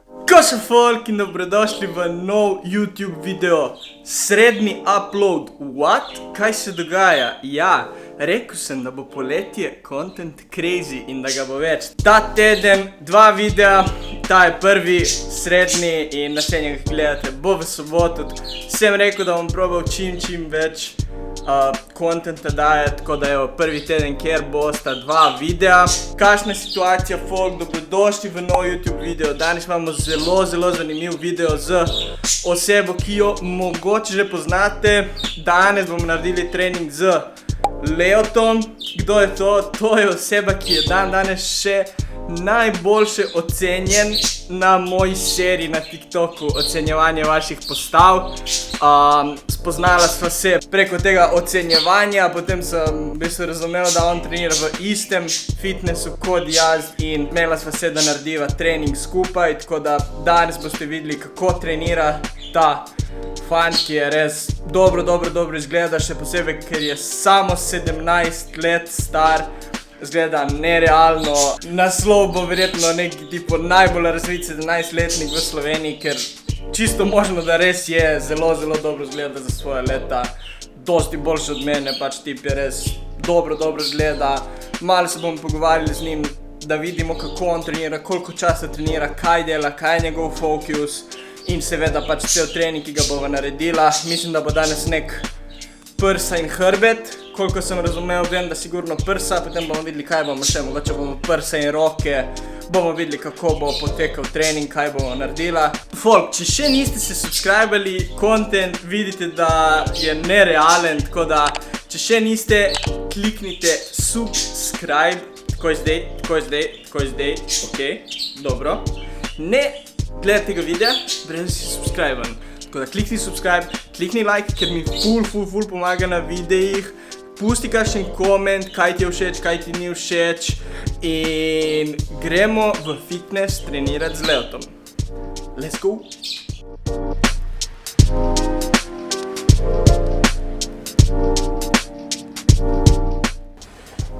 Ko so folk in dobrodošli v nov YouTube video. Srednji upload. What? Kaj se dogaja? Ja, rekel sem, da bo poletje content crazy in da ga bo več. Ta teden 2 videa, ta je prvi, srednji in naslednjega, ki gledate, bo v soboto. Sem rekel, da bom probal čim več contenta dajati, tako da je prvi teden, kjer bosta 2 videa. Kakšna je situacija, folk, dobrodošli v nov YouTube video. Danes imamo zelo zanimiv video z osebo, ki jo mogoče že poznate. Danes bomo naredili trening z Leotom. Kdo je to? To je oseba, ki je danes še najboljše ocenjen na moji seriji na TikToku, ocenjevanje vaših postav. Spoznala sva se preko tega ocenjevanja, potem sem v bistvu razumel, da on trenira v istem fitnessu kot jaz in imela sva se, da narediva trening skupaj, tako da danes boste videli, kako trenira ta fant, ki je res dobro izgleda, še posebej, ker je samo 17 let star. Zgleda nerealno. Naslov bo verjetno neki tipo najbolj razvit 17-letnik v Sloveniji, ker čisto možno, da res je zelo dobro zgleda za svoje leta. Dosti boljši od mene, pač tip je res dobro zgleda. Malo se bomo pogovarjali z njim, da vidimo, kako on trenira, koliko časa trenira, kaj dela, kaj je njegov fokus in seveda pač cel trening, ki ga bova naredila. Mislim, da bo danes nek prsa in hrbet. Koliko sem razumel, vem, da sigurno prsa, potem bomo videli, kaj bomo še, mogoče bomo prsa in roke, bomo videli, kako bo potekal trening, kaj bomo naredila. Folk, če še niste se subscribali, content vidite, da je nerealen, tako da, če še niste, kliknite subscribe, tako je zdaj, ok, dobro. Ne gledajte tega videa, brez si subscriben, tako da klikni subscribe, klikni like, ker mi ful pomaga na videih. Pusti kakšen koment, kaj ti je všeč, kaj ti ni všeč in gremo v fitness trenirati z Leotom. Let's go!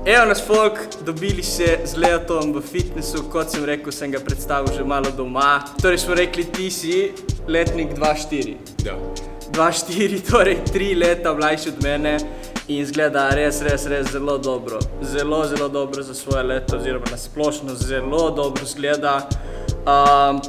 Evo nas folk, dobili se z Leotom v fitnessu, kot sem rekel, sem ga predstavil že malo doma. Torej smo rekli, ti si letnik 2-4. Ja. 2-4, torej 3 leta mlajši od mene. In izgleda res zelo dobro. Zelo dobro za svoje leto, oziroma na splošno zelo dobro izgleda.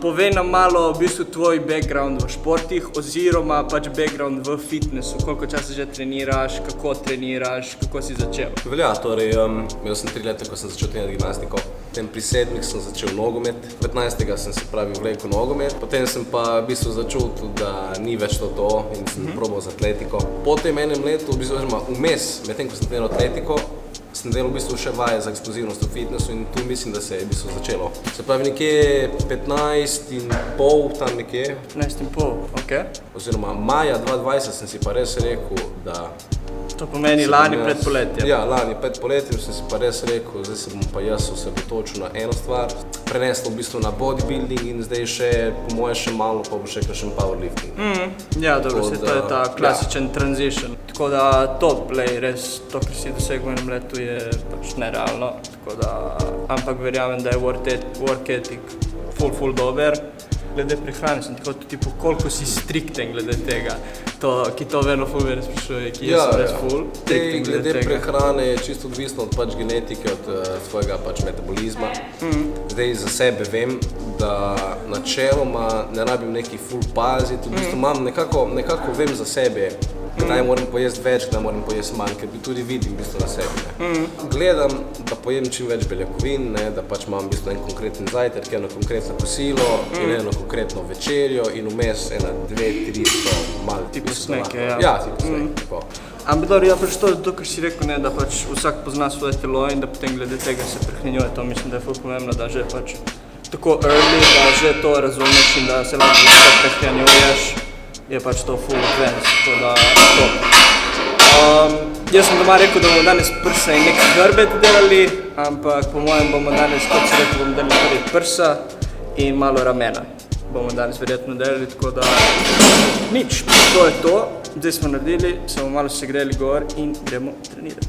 Povej nam malo v bistvu tvoj background v športih, oziroma pač background v fitnessu. Koliko časa že treniraš, kako si začel? Velja, torej, imel sem 3 leta, ko sem začel trenirati gimnastiko. Potem pri 7 sem začel nogomet, 15. sem se pravi vlekel nogomet, potem sem pa v bistvu začel tudi, da ni več to in sem probal z atletiko. Po tem enem letu, v bistvu, vmes, medtem ko sem treniral atletiko, sem delal v bistvu še vaje za eksplozivnost v fitnessu in tu mislim, da se je v bistvu začelo. Se pravi nekje 15,5 tam nekje. 15,5, ok. Oziroma maja 2020 sem si pa res rekel, da to pomeni lani pred poletjem. Ja, lani pred poletjem sem si pa res rekel, zdaj se bom pa jaz osredotočil na eno stvar. Prenesel v bistvu na bodybuilding in zdaj še, po moje še malo, pa bo še kakšen powerlifting. Ja, dobro, to je ta klasičen transition. Tako da top, res to, kar si dosegel v enem letu, je pač nerealno. Tako da, ampak verjamem, da je work ethic ful dober. Glede prehrane sem tako tipo, koliko si strikten glede tega, ki to vedno ful sprašuje, ki jaz sem res ful strikten glede tega. Glede prehrane je čisto odvisno od pač genetike, od svojega pač metabolizma. Zdaj za sebe vem, da načeloma ne rabim neki ful paziti, v bistvu imam nekako vem za sebe, kdaj moram pojesti več, kdaj moram pojesti manj, ker tudi vidim v bistvu na sebi. Gledam, da pojem čim več beljakovin, da pač imam v bistvu en konkreten zajtrk, eno konkretno kosilo in eno konkretno večerjo in vmes 1-2-3 so malo tipo sneke, ja. Ja, tipo sneke, tako. Ampak dobro, ja pač to, kar si rekel, da pač vsak pozna svoje telo in da potem glede tega se prehranjuje, to mislim, da je ful pomembno, da že pač tako early, da že to razumeš in da se lahko prehranjuješ. Je pač to full advance, tako da top. Jaz sem doma rekel, da bomo danes prsa in nek hrbet delali, ampak po mojem bomo danes, kot si rekel, bomo delali prvi prsa in malo ramena. Bomo danes verjetno delali, tako da nič, to je to. Zdaj smo naredili, se bomo malo segreli gor in gremo trenirati.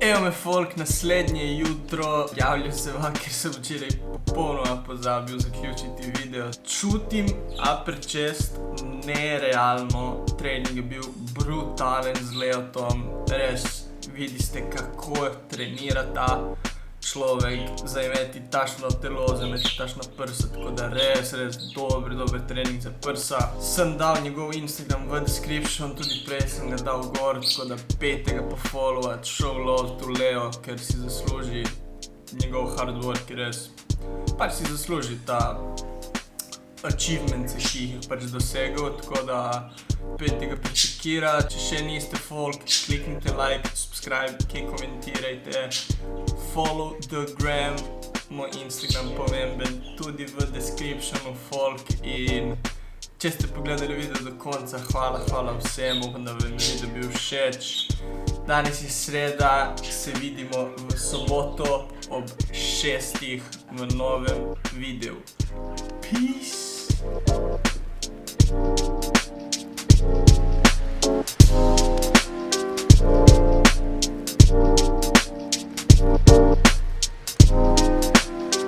Evo me folk, naslednje jutro, javljam se vam, ker sem včeraj popolnoma pozabil zaključiti video. Čutim upper chest, nerealno, trening je bil brutalen z Leotom, res vidite kako trenira ta človek, zajmeti tašno telo, zajmeti tašno prsa, tako da res dober trening za prsa. Sem dal njegov Instagram v description, tudi prej sem ga dal gor, tako da pejte ga pofollowat, show love to Leo, ker si zasluži njegov hard work, res pač si zasluži ta achievements, ki jih je pač dosegel, tako da pejte ga prečekirati. Če še niste folk, kliknite like, subscribe, kje komentirajte, follow the gram, moj Instagram pomemben, tudi v descriptionu folk. In če ste pogledali video do konca, hvala vsem, upam, da vam je video bil všeč. Danes je sreda, se vidimo v soboto ob 6 v novem videu. Peace!